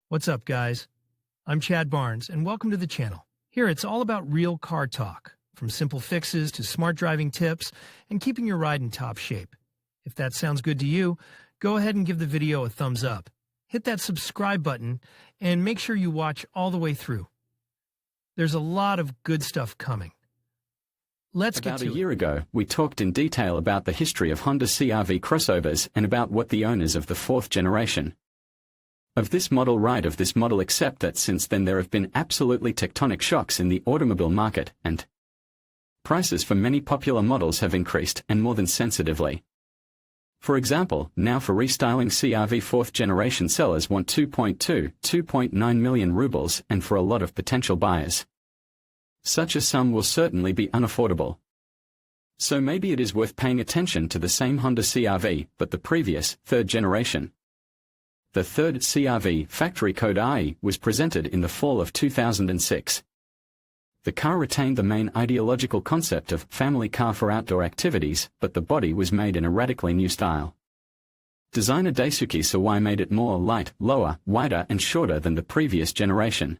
What's up, guys? I'm Chad Barnes, and welcome to the channel. Here, it's all about real car talk, from simple fixes to smart driving tips and keeping your ride in top shape. If that sounds good to you, go ahead and give the video a thumbs up. Hit that subscribe button, and make sure you watch all the way through. There's a lot of good stuff coming. Let's get to it. About a year ago, we talked in detail about the history of Honda CR-V crossovers and about what the owners of the fourth generation of this model ride of this model, except that since then there have been absolutely tectonic shocks in the automobile market, and prices for many popular models have increased, and more than sensitively. For example, now for restyling CR-V fourth generation, sellers want 2.9 million rubles, and for a lot of potential buyers, such a sum will certainly be unaffordable. So maybe it is worth paying attention to the same Honda CR-V, but the previous, third generation. The third CR-V, factory code IE, was presented in the fall of 2006. The car retained the main ideological concept of family car for outdoor activities, but the body was made in a radically new style. Designer Daisuke Sawai made it more light, lower, wider and shorter than the previous generation.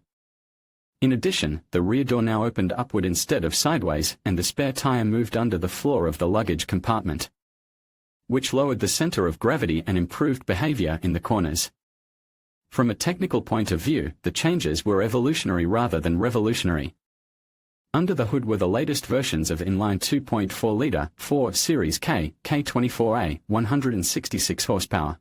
In addition, the rear door now opened upward instead of sideways, and the spare tire moved under the floor of the luggage compartment, which lowered the center of gravity and improved behavior in the corners. From a technical point of view, the changes were evolutionary rather than revolutionary. Under the hood were the latest versions of inline 2.4-liter 4 Series K, K24A, 166 horsepower.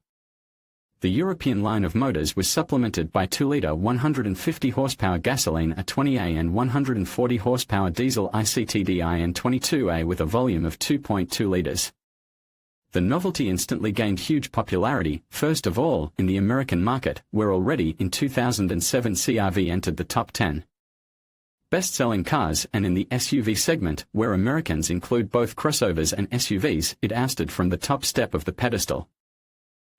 The European line of motors was supplemented by 2-liter 150 horsepower gasoline A20A and 140 horsepower diesel ICTDI and 22A with a volume of 2.2 liters. The novelty instantly gained huge popularity, first of all in the American market, where already in 2007 CR-V entered the top 10 best-selling cars, and in the SUV segment, where Americans include both crossovers and SUVs, it ousted from the top step of the pedestal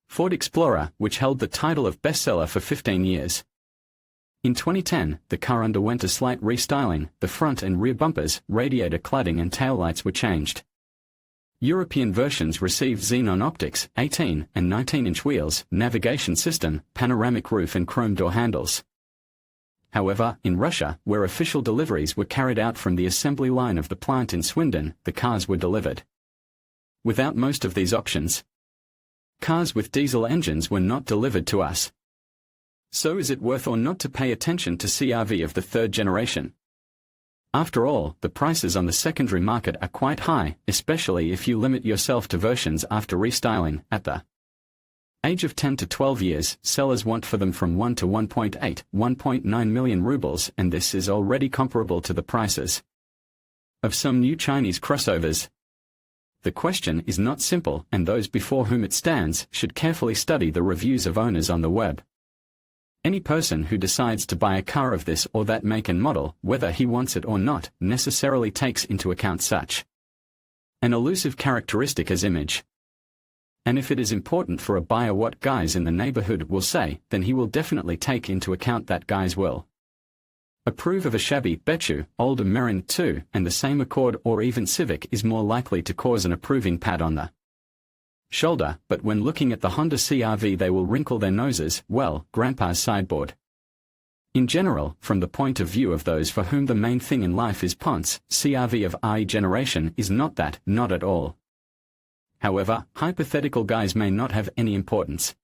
Ford Explorer, which held the title of bestseller for 15 years. In 2010, the car underwent a slight restyling. The front and rear bumpers, radiator cladding and taillights were changed. European versions received xenon optics, 18 and 19-inch wheels, navigation system, panoramic roof and chrome door handles. However, in Russia, where official deliveries were carried out from the assembly line of the plant in Swindon, the cars were delivered without most of these options. Cars with diesel engines were not delivered to us. So is it worth or not to pay attention to CR-V of the third generation? After all, the prices on the secondary market are quite high, especially if you limit yourself to versions after restyling. At the age of 10 to 12 years, sellers want for them from 1 to 1.9 million rubles, and this is already comparable to the prices of some new Chinese crossovers. The question is not simple, and those before whom it stands should carefully study the reviews of owners on the web. Any person who decides to buy a car of this or that make and model, whether he wants it or not, necessarily takes into account such an elusive characteristic as image. And if it is important for a buyer what guys in the neighborhood will say, then he will definitely take into account that guys will approve of a shabby, Betchu, old American too, and the same Accord or even Civic is more likely to cause an approving pat on the shoulder, but when looking at the Honda CR-V they will wrinkle their noses. Well, Grandpa's sideboard. In general, from the point of view of those for whom the main thing in life is ponce, CR-V of IE generation is not that, not at all. However, hypothetical guys may not have any importance.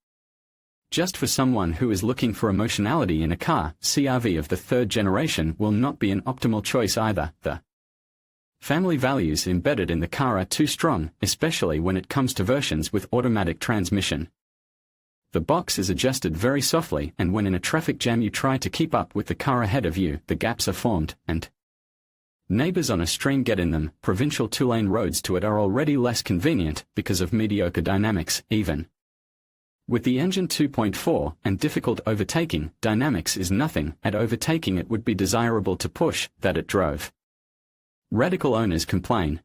Just for someone who is looking for emotionality in a car, CR-V of the third generation will not be an optimal choice either. The family values embedded in the car are too strong, especially when it comes to versions with automatic transmission. The box is adjusted very softly, and when in a traffic jam you try to keep up with the car ahead of you, the gaps are formed, and neighbors on a stream get in them. Provincial two-lane roads to it are already less convenient because of mediocre dynamics. Even with the engine 2.4 and difficult overtaking, dynamics is nothing. At overtaking it would be desirable to push, that it drove. Radical owners complain.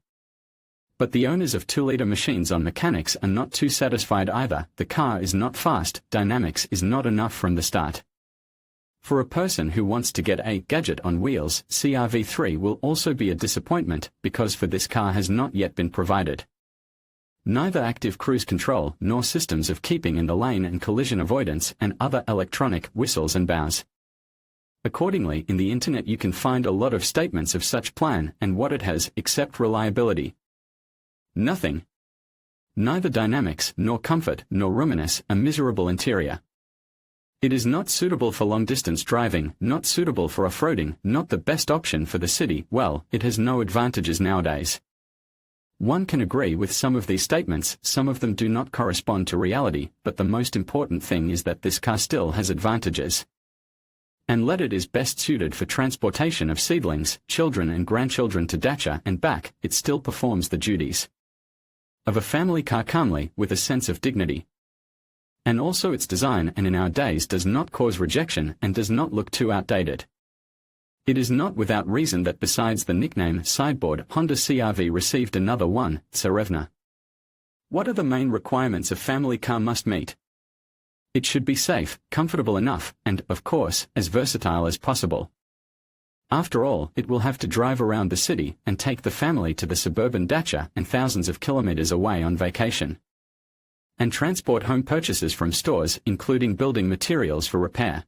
But the owners of 2-liter machines on mechanics are not too satisfied either. The car is not fast, dynamics is not enough from the start. For a person who wants to get a gadget on wheels, CR-V3 will also be a disappointment, because for this car has not yet been provided. Neither active cruise control nor systems of keeping in the lane and collision avoidance and other electronic whistles and bows. Accordingly, in the internet you can find a lot of statements of such plan and what it has except reliability. Nothing. Neither dynamics nor comfort nor roominess, a miserable interior. It is not suitable for long-distance driving, not suitable for off-roading, not the best option for the city. Well, it has no advantages nowadays. One can agree with some of these statements, some of them do not correspond to reality, but the most important thing is that this car still has advantages. And let it is best suited for transportation of seedlings, children and grandchildren to Dacha and back, it still performs the duties of a family car calmly, with a sense of dignity. And also its design and in our days does not cause rejection and does not look too outdated. It is not without reason that besides the nickname sideboard, Honda CR-V received another one, Tsarevna. What are the main requirements a family car must meet? It should be safe, comfortable enough, and, of course, as versatile as possible. After all, it will have to drive around the city and take the family to the suburban dacha and thousands of kilometers away on vacation. And transport home purchases from stores, including building materials for repair.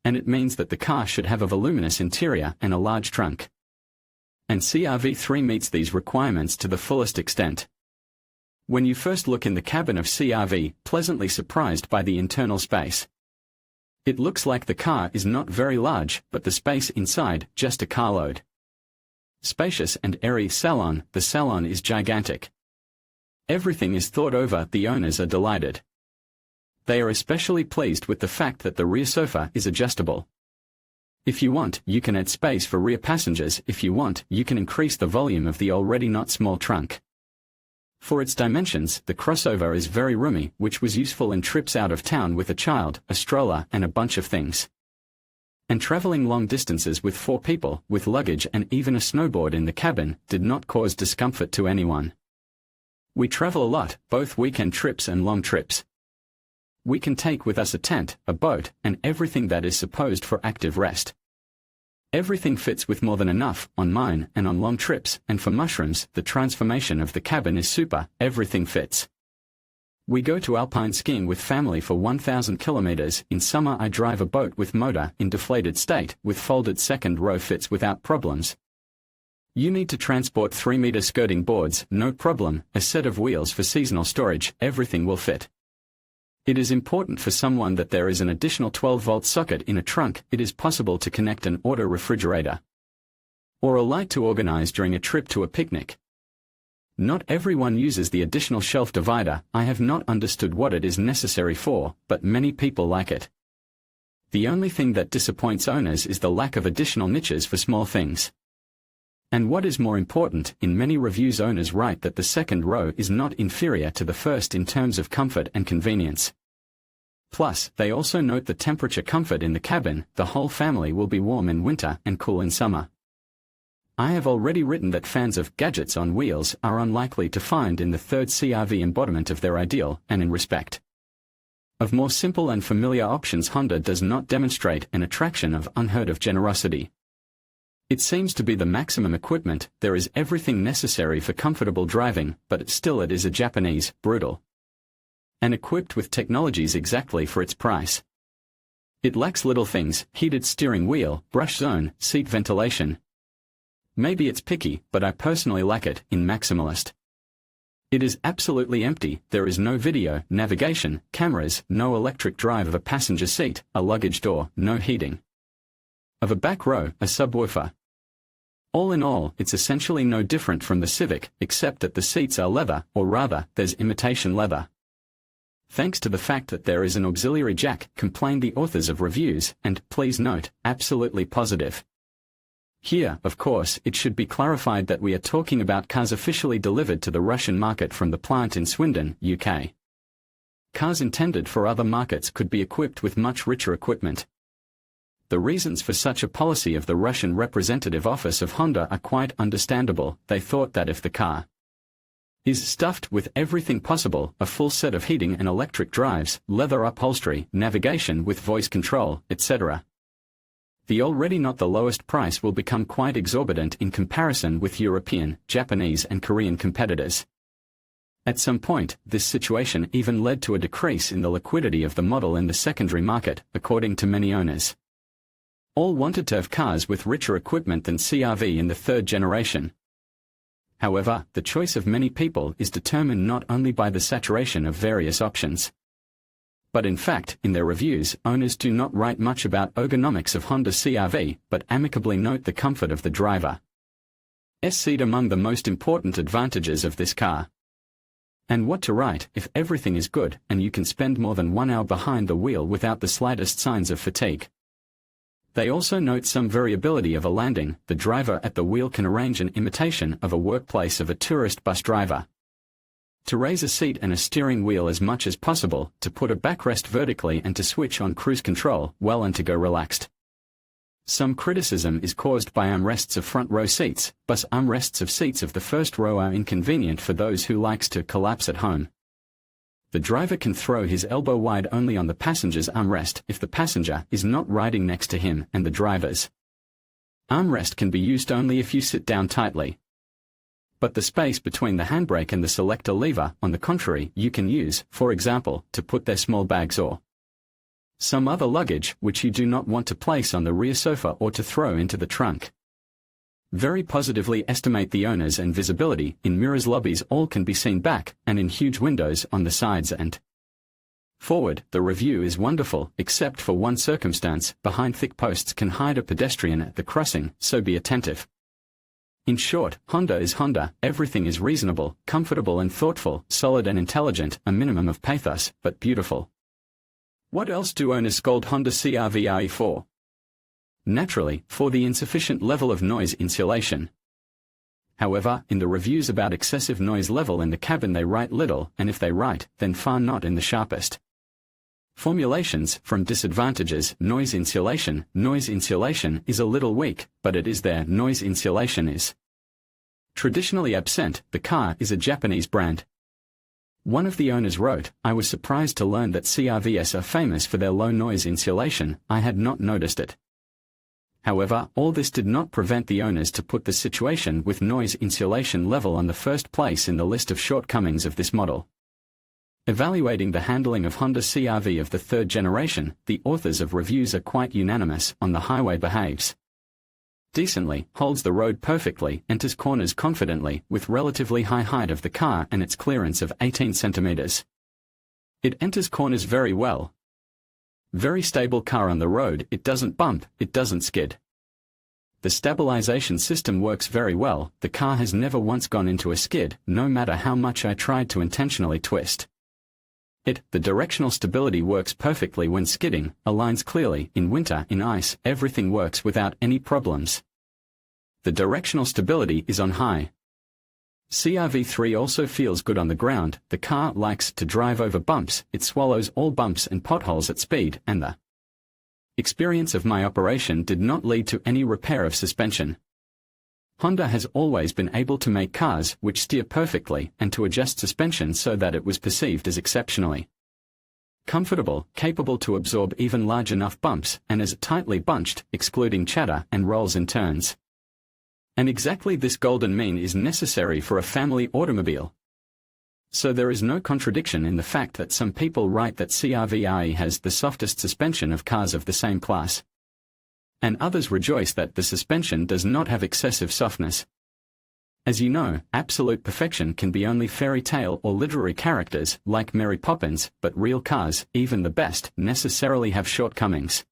And it means that the car should have a voluminous interior and a large trunk. And CR-V3 meets these requirements to the fullest extent. When you first look in the cabin of CR-V, pleasantly surprised by the internal space. It looks like the car is not very large, but the space inside, just a carload. Spacious and airy salon, the salon is gigantic. Everything is thought over, the owners are delighted. They are especially pleased with the fact that the rear sofa is adjustable. If you want, you can add space for rear passengers. If you want, you can increase the volume of the already not small trunk. For its dimensions, the crossover is very roomy, which was useful in trips out of town with a child, a stroller and a bunch of things. And traveling long distances with 4 people, with luggage and even a snowboard in the cabin, did not cause discomfort to anyone. We travel a lot, both weekend trips and long trips. We can take with us a tent, a boat, and everything that is supposed for active rest. Everything fits with more than enough, on mine and on long trips, and for mushrooms, the transformation of the cabin is super, everything fits. We go to alpine skiing with family for 1,000 kilometers. In summer I drive a boat with motor, in deflated state, with folded second row fits without problems. You need to transport 3-meter skirting boards, no problem, a set of wheels for seasonal storage, everything will fit. It is important for someone that there is an additional 12-volt socket in a trunk. It is possible to connect an auto refrigerator or a light to organize during a trip to a picnic. Not everyone uses the additional shelf divider. I have not understood what it is necessary for, but many people like it. The only thing that disappoints owners is the lack of additional niches for small things. And what is more important, in many reviews owners write that the second row is not inferior to the first in terms of comfort and convenience. Plus, they also note the temperature comfort in the cabin. The whole family will be warm in winter and cool in summer. I have already written that fans of gadgets on wheels are unlikely to find in the third CR-V embodiment of their ideal, and in respect of more simple and familiar options, Honda does not demonstrate an attraction of unheard of generosity. It seems to be the maximum equipment. There is everything necessary for comfortable driving, but still it is a Japanese, brutal, and equipped with technologies exactly for its price. It lacks little things, heated steering wheel, brush zone, seat ventilation. Maybe it's picky, but I personally like it, in maximalist. It is absolutely empty. There is no video, navigation, cameras, no electric drive of a passenger seat, a luggage door, no heating of a back row, a subwoofer. All in all, it's essentially no different from the Civic, except that the seats are leather, or rather, there's imitation leather. Thanks to the fact that there is an auxiliary jack, complain the authors of reviews, and, please note, absolutely positive. Here, of course, it should be clarified that we are talking about cars officially delivered to the Russian market from the plant in Swindon, UK. Cars intended for other markets could be equipped with much richer equipment. The reasons for such a policy of the Russian representative office of Honda are quite understandable. They thought that if the car is stuffed with everything possible, a full set of heating and electric drives, leather upholstery, navigation with voice control, etc., the already not the lowest price will become quite exorbitant in comparison with European, Japanese and Korean competitors. At some point, this situation even led to a decrease in the liquidity of the model in the secondary market, according to many owners. All wanted to have cars with richer equipment than CR-V in the third generation. However, the choice of many people is determined not only by the saturation of various options. But in fact, in their reviews, owners do not write much about ergonomics of Honda CR-V, but amicably note the comfort of the driver. Seat among the most important advantages of this car. And what to write if everything is good and you can spend more than 1 hour behind the wheel without the slightest signs of fatigue. They also note some variability of a landing. The driver at the wheel can arrange an imitation of a workplace of a tourist bus driver. To raise a seat and a steering wheel as much as possible, to put a backrest vertically and to switch on cruise control well and to go relaxed. Some criticism is caused by armrests of front row seats, but armrests of seats of the first row are inconvenient for those who likes to collapse at home. The driver can throw his elbow wide only on the passenger's armrest if the passenger is not riding next to him, and the driver's armrest can be used only if you sit down tightly. But the space between the handbrake and the selector lever, on the contrary, you can use, for example, to put their small bags or some other luggage which you do not want to place on the rear sofa or to throw into the trunk. Very positively estimate the owners and visibility. In mirrors lobbies all can be seen back, and in huge windows on the sides and forward. The review is wonderful, except for one circumstance: behind thick posts can hide a pedestrian at the crossing, so be attentive. In short, Honda is Honda. Everything is reasonable, comfortable and thoughtful, solid and intelligent, a minimum of pathos, but beautiful. What else do owners scold Honda CR-V for? Naturally, for the insufficient level of noise insulation. However, in the reviews about excessive noise level in the cabin they write little, and if they write, then far not in the sharpest formulations. From disadvantages: noise insulation. Noise insulation is a little weak, but it is there. Noise insulation is traditionally absent. The car is a Japanese brand. One of the owners wrote, "I was surprised to learn that CR-Vs are famous for their low noise insulation. I had not noticed it." However, all this did not prevent the owners to put the situation with noise insulation level on the first place in the list of shortcomings of this model. Evaluating the handling of Honda CR-V of the third generation, the authors of reviews are quite unanimous: on the highway behaves decently, holds the road perfectly, enters corners confidently, with relatively high height of the car and its clearance of 18 centimeters. It enters corners very well. Very stable car on the road. It doesn't bump, it doesn't skid. The stabilization system works very well. The car has never once gone into a skid, no matter how much I tried to intentionally twist it. The directional stability works perfectly when skidding, aligns clearly. In winter, in ice, everything works without any problems. The directional stability is on high. CR-V3 also feels good on the ground. The car likes to drive over bumps. It swallows all bumps and potholes at speed, and the experience of my operation did not lead to any repair of suspension. Honda has always been able to make cars which steer perfectly and to adjust suspension so that it was perceived as exceptionally comfortable, capable to absorb even large enough bumps, and as tightly bunched, excluding chatter and rolls in turns. And exactly this golden mean is necessary for a family automobile. So there is no contradiction in the fact that some people write that CR-V has the softest suspension of cars of the same class, and others rejoice that the suspension does not have excessive softness. As you know, absolute perfection can be only fairy tale or literary characters like Mary Poppins, but real cars, even the best, necessarily have shortcomings.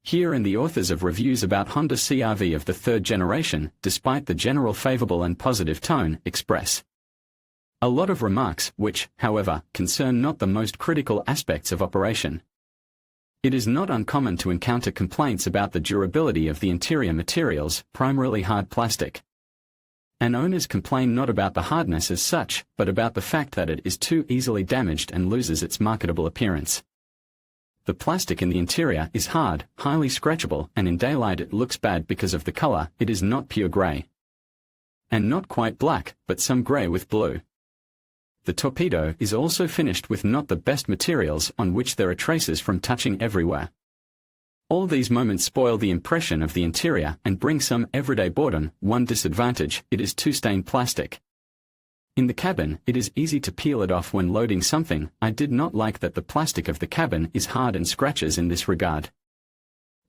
Here and the authors of reviews about Honda CR-V of the third generation, despite the general favorable and positive tone, express a lot of remarks which, however, concern not the most critical aspects of operation. It is not uncommon to encounter complaints about the durability of the interior materials, primarily hard plastic. And owners complain not about the hardness as such, but about the fact that it is too easily damaged and loses its marketable appearance. The plastic in the interior is hard, highly scratchable, and in daylight it looks bad because of the color. It is not pure gray. And not quite black, but some gray with blue. The torpedo is also finished with not the best materials, on which there are traces from touching everywhere. All these moments spoil the impression of the interior and bring some everyday boredom. One disadvantage: it is too stained plastic. In the cabin, it is easy to peel it off when loading something. I did not like that the plastic of the cabin is hard and scratches in this regard.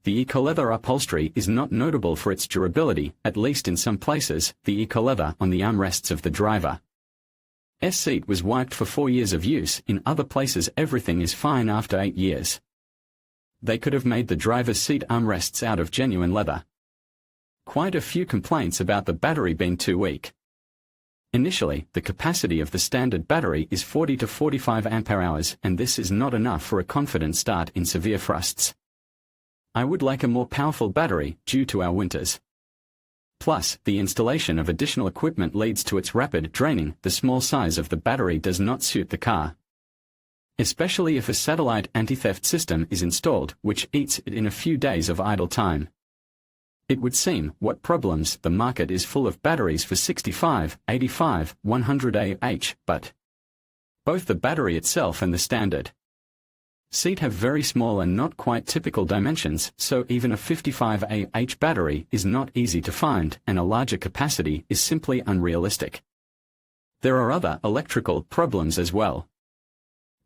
The eco-leather upholstery is not notable for its durability, at least in some places. The eco-leather on the armrests of the driver's seat was wiped for 4 years of use. In other places everything is fine after 8 years. They could have made the driver's seat armrests out of genuine leather. Quite a few complaints about the battery being too weak. Initially, the capacity of the standard battery is 40 to 45 ampere-hours, and this is not enough for a confident start in severe frosts. I would like a more powerful battery, due to our winters. Plus, the installation of additional equipment leads to its rapid draining. The small size of the battery does not suit the car, especially if a satellite anti-theft system is installed, which eats it in a few days of idle time. It would seem, what problems, the market is full of batteries for 65, 85, 100 Ah, but both the battery itself and the standard seat have very small and not quite typical dimensions, so even a 55 Ah battery is not easy to find, and a larger capacity is simply unrealistic. There are other electrical problems as well.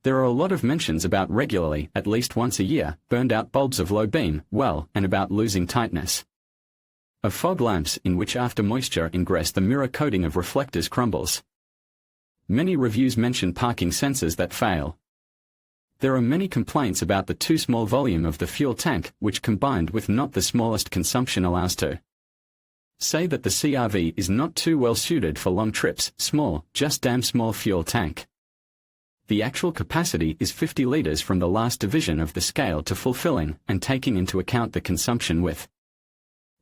There are a lot of mentions about regularly, at least once a year, burned out bulbs of low beam, well, and about losing tightness of fog lamps in which after moisture ingress the mirror coating of reflectors crumbles. Many reviews mention parking sensors that fail. There are many complaints about the too small volume of the fuel tank, which combined with not the smallest consumption allows to say that the CR-V is not too well suited for long trips. Small, just damn small fuel tank. The actual capacity is 50 liters from the last division of the scale to fulfilling, and taking into account the consumption with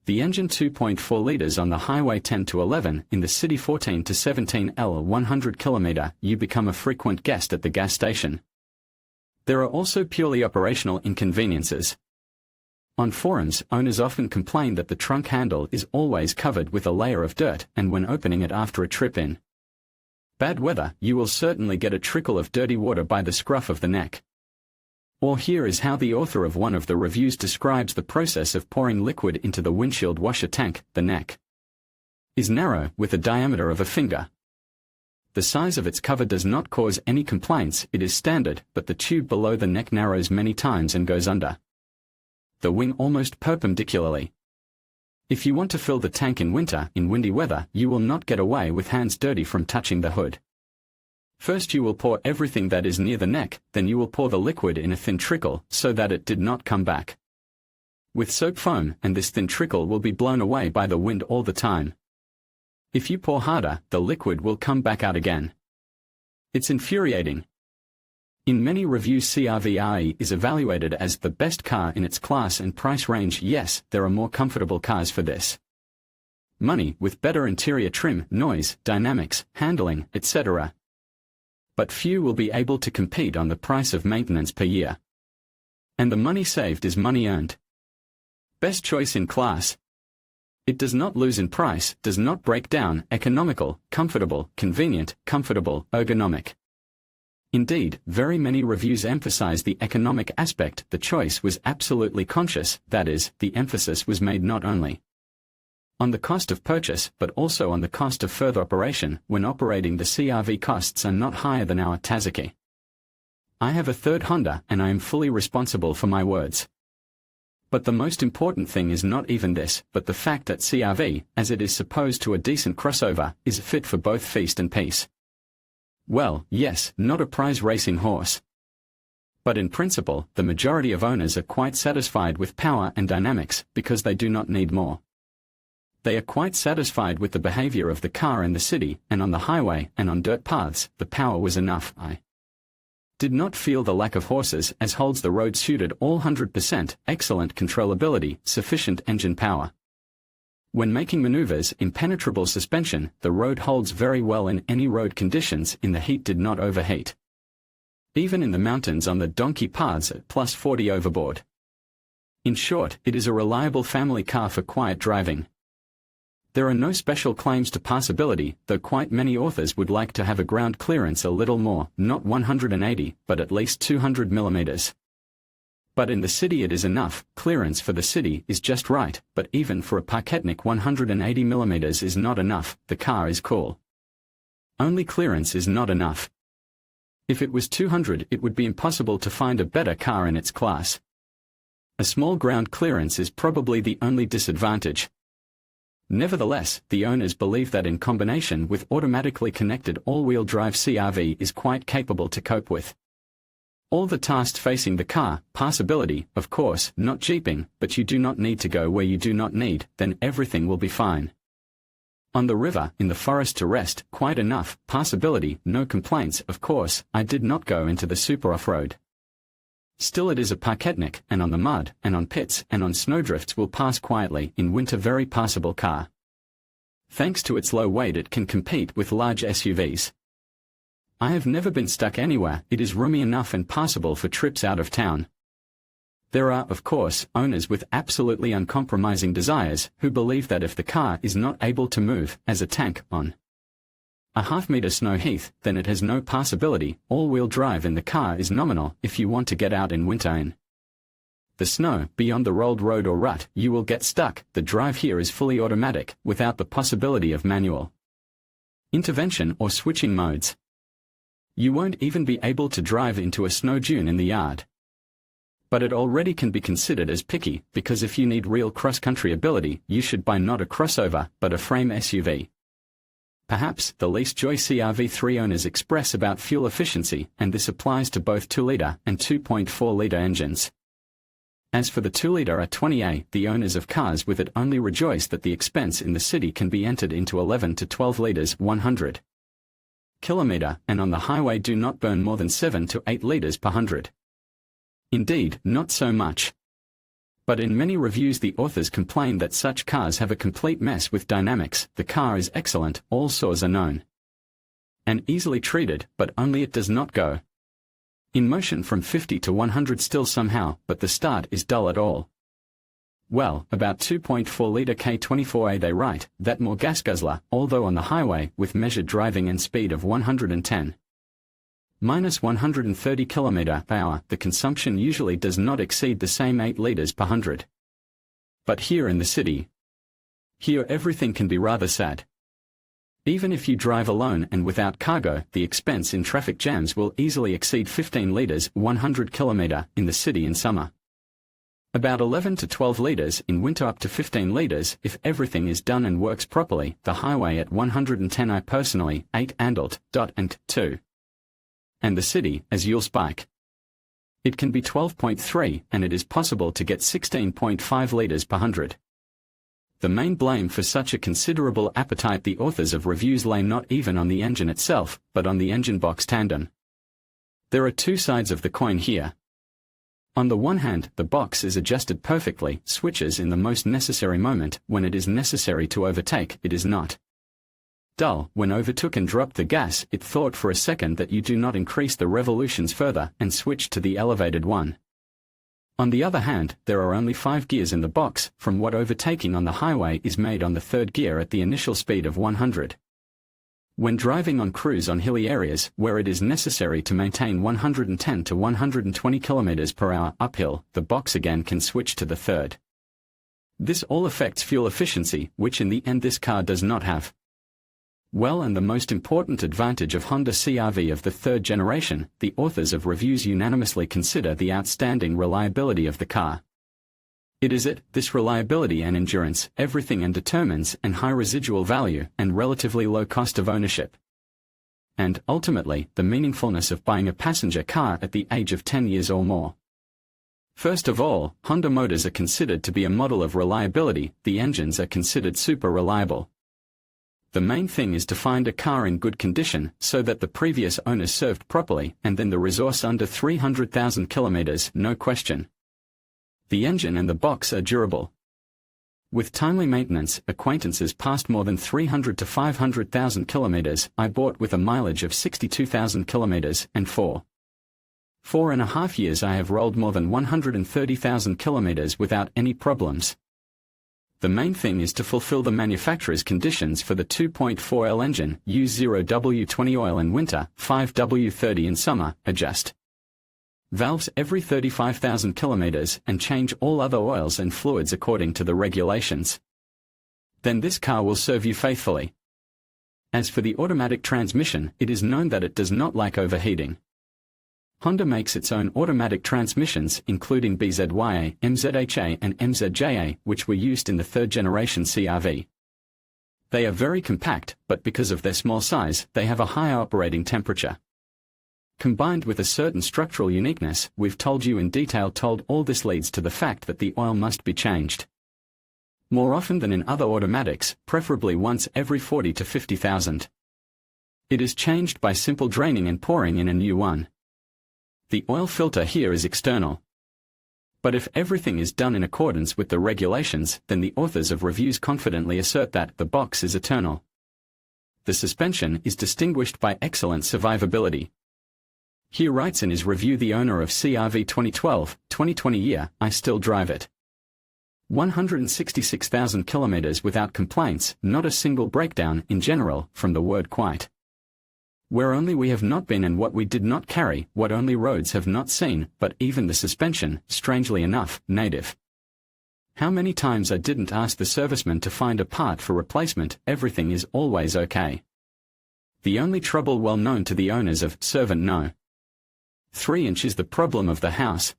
the engine 2.4 liters on the highway 10 to 11, in the city 14 to 17 L 100 km, you become a frequent guest at the gas station. There are also purely operational inconveniences. On forums, owners often complain that the trunk handle is always covered with a layer of dirt, and when opening it after a trip in bad weather, you will certainly get a trickle of dirty water by the scruff of the neck. Or here is how the author of one of the reviews describes the process of pouring liquid into the windshield washer tank. The neck is narrow, with a diameter of a finger. The size of its cover does not cause any complaints. It is standard, but the tube below the neck narrows many times and goes under the wing almost perpendicularly. If you want to fill the tank in winter, in windy weather, you will not get away with hands dirty from touching the hood. First you will pour everything that is near the neck, then you will pour the liquid in a thin trickle, so that it did not come back with soap foam, and this thin trickle will be blown away by the wind all the time. If you pour harder, the liquid will come back out again. It's infuriating. In many reviews CR-V is evaluated as the best car in its class and price range. Yes, there are more comfortable cars for this money, with better interior trim, noise, dynamics, handling, etc. But few will be able to compete on the price of maintenance per year. And the money saved is money earned. Best choice in class. It does not lose in price, does not break down, economical, comfortable, convenient, comfortable, ergonomic. Indeed, very many reviews emphasize the economic aspect. The choice was absolutely conscious, that is, the emphasis was made not only on the cost of purchase, but also on the cost of further operation. When operating, the CR-V costs are not higher than our Tazaki. I have a third Honda, and I am fully responsible for my words. But the most important thing is not even this, but the fact that CR-V, as it is supposed to a decent crossover, is fit for both feast and peace. Well, yes, not a prize racing horse. But in principle, the majority of owners are quite satisfied with power and dynamics, because they do not need more. They are quite satisfied with the behavior of the car in the city, and on the highway, and on dirt paths, the power was enough. I did not feel the lack of horses, as holds the road suited all 100%, excellent controllability, sufficient engine power. When making maneuvers, impenetrable suspension, the road holds very well in any road conditions. In the heat, did not overheat. Even in the mountains on the donkey paths at plus 40 overboard. In short, it is a reliable family car for quiet driving. There are no special claims to passability, though quite many authors would like to have a ground clearance a little more, not 180, but at least 200 mm. But in the city it is enough. Clearance for the city is just right, but even for a Parketnik 180 mm is not enough. The car is cool. only clearance is not enough. If it was 200, it would be impossible to find a better car in its class. A small ground clearance is probably the only disadvantage. Nevertheless, the owners believe that in combination with automatically connected all-wheel drive CR-V is quite capable to cope with all the tasks facing the car. Passability, of course, not jeeping, but you do not need to go where you do not need, then everything will be fine. On the river, in the forest to rest, quite enough. Passability, no complaints, of course. I did not go into the super off-road. Still, it is a parketnik, and on the mud, and on pits, and on snowdrifts will pass quietly. In winter, very passable car. Thanks to its low weight, it can compete with large SUVs. I have never been stuck anywhere. It is roomy enough and passable for trips out of town. There are, of course, owners with absolutely uncompromising desires, who believe that if the car is not able to move, as a tank, on a half-meter snow heath, then it has no passability. All-wheel drive in the car is nominal if you want to get out in winter in the snow, beyond the rolled road or rut, you will get stuck. The drive here is fully automatic, without the possibility of manual intervention or switching modes. You won't even be able to drive into a snow dune in the yard. But it already can be considered as picky, because if you need real cross-country ability, you should buy not a crossover, but a frame SUV. Perhaps the least joy CR-V3 owners express about fuel efficiency, and this applies to both 2-litre and 2.4-litre engines. As for the 2-litre R20A, the owners of cars with it only rejoice that the expense in the city can be entered into 11 to 12 litres 100 km, and on the highway do not burn more than 7 to 8 litres per 100. Indeed, not so much. But in many reviews the authors complain that such cars have a complete mess with dynamics. The car is excellent, all saws are known and easily treated, but only it does not go in motion from 50 to 100 still somehow, but the start is dull at all. Well, about 2.4-litre K24A they write, that more gas guzzler, although on the highway, with measured driving and speed of 110 minus 130 km/h, the consumption usually does not exceed the same 8 litres per 100. But here in the city, here everything can be rather sad. Even if you drive alone and without cargo, the expense in traffic jams will easily exceed 15 litres 100 km in the city in summer. About 11 to 12 litres in winter, up to 15 litres if everything is done and works properly. The highway at 110 I personally, 8 handled, and 2. And the city, as you'll spike. It can be 12.3, and it is possible to get 16.5 litres per 100. The main blame for such a considerable appetite the authors of reviews lay not even on the engine itself, but on the engine box tandem. There are two sides of the coin here. On the one hand, the box is adjusted perfectly, switches in the most necessary moment. When it is necessary to overtake, it is not dull. When overtook and dropped the gas, it thought for a second that you do not increase the revolutions further, and switched to the elevated one. On the other hand, there are only 5 gears in the box, from what overtaking on the highway is made on the 3rd gear at the initial speed of 100. When driving on cruise on hilly areas, where it is necessary to maintain 110 to 120 km/h uphill, the box again can switch to the 3rd. This all affects fuel efficiency, which in the end this car does not have. Well, and the most important advantage of Honda CR-V of the 3rd generation, the authors of reviews unanimously consider the outstanding reliability of the car. It is this reliability and endurance, everything, and determines and high residual value and relatively low cost of ownership. And, ultimately, the meaningfulness of buying a passenger car at the age of 10 years or more. First of all, Honda motors are considered to be a model of reliability. The engines are considered super reliable. The main thing is to find a car in good condition, so that the previous owner served properly, and then the resource under 300,000 kilometers, no question. The engine and the box are durable. With timely maintenance, acquaintances passed more than 300 to 500,000 kilometers. I bought with a mileage of 62,000 kilometers, and for 4.5 years I have rolled more than 130,000 kilometers without any problems. The main thing is to fulfill the manufacturer's conditions for the 2.4L engine. Use 0W20 oil in winter, 5W30 in summer, adjust valves every 35,000 kilometers, and change all other oils and fluids according to the regulations. Then this car will serve you faithfully. As for the automatic transmission, it is known that it does not like overheating. Honda makes its own automatic transmissions, including BZYA, MZHA and MZJA, which were used in the third-generation CR-V. They are very compact, but because of their small size, they have a high operating temperature. Combined with a certain structural uniqueness, we've told you in detail. All this leads to the fact that the oil must be changed more often than in other automatics, preferably once every 40 to 50,000. It is changed by simple draining and pouring in a new one. The oil filter here is external. But if everything is done in accordance with the regulations, then the authors of reviews confidently assert that the box is eternal. The suspension is distinguished by excellent survivability. Here writes in his review the owner of CR-V 2012-2020 year, "I still drive it. 166,000 kilometers without complaints, not a single breakdown in general, from the word quite. Where only we have not been and what we did not carry, what only roads have not seen, but even the suspension, strangely enough, native. How many times I didn't ask the serviceman to find a part for replacement, everything is always okay. The only trouble well known to the owners of Servant No. 3" is the problem of the house.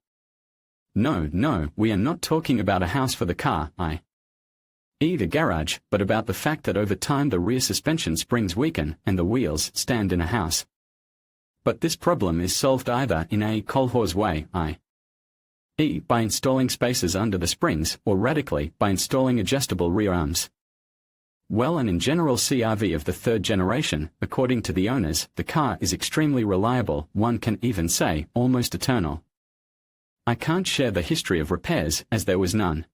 No, we are not talking about a house for the car, i.e. the garage, but about the fact that over time the rear suspension springs weaken and the wheels stand in a house. But this problem is solved either in a kolhoz way, i.e. by installing spacers under the springs, or radically, by installing adjustable rear arms. Well, and in general CR-V of the third generation, according to the owners, the car is extremely reliable, one can even say, almost eternal. I can't share the history of repairs, as there was none.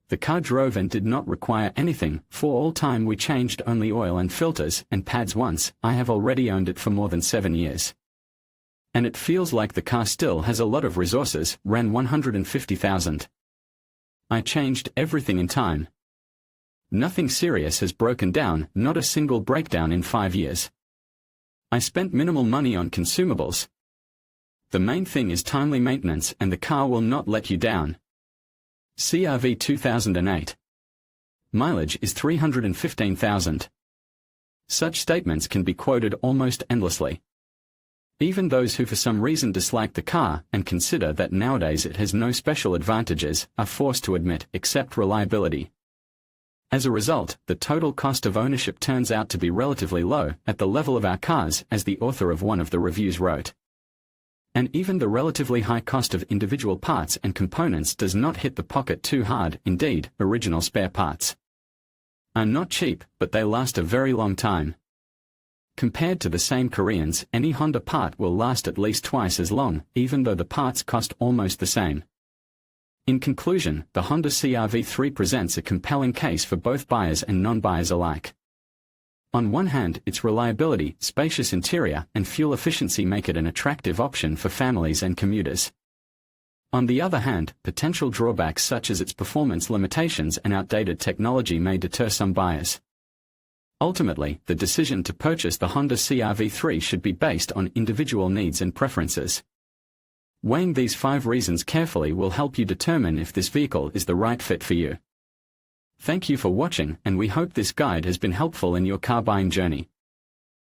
The car drove and did not require anything. For all time we changed only oil and filters and pads once. I have already owned it for more than 7 years. And it feels like the car still has a lot of resources, ran 150,000. I changed everything in time. Nothing serious has broken down, not a single breakdown in 5 years. I spent minimal money on consumables. The main thing is timely maintenance and the car will not let you down. CR-V 2008. Mileage is 315,000. Such statements can be quoted almost endlessly. Even those who for some reason dislike the car and consider that nowadays it has no special advantages are forced to admit except reliability. As a result, the total cost of ownership turns out to be relatively low at the level of our cars, as the author of one of the reviews wrote. And even the relatively high cost of individual parts and components does not hit the pocket too hard. Indeed, original spare parts are not cheap, but they last a very long time. Compared to the same Koreans, any Honda part will last at least twice as long, even though the parts cost almost the same. In conclusion, the Honda CR-V3 presents a compelling case for both buyers and non-buyers alike. On one hand, its reliability, spacious interior, and fuel efficiency make it an attractive option for families and commuters. On the other hand, potential drawbacks such as its performance limitations and outdated technology may deter some buyers. Ultimately, the decision to purchase the Honda CR-V3 should be based on individual needs and preferences. Weighing these 5 reasons carefully will help you determine if this vehicle is the right fit for you. Thank you for watching, and we hope this guide has been helpful in your car buying journey.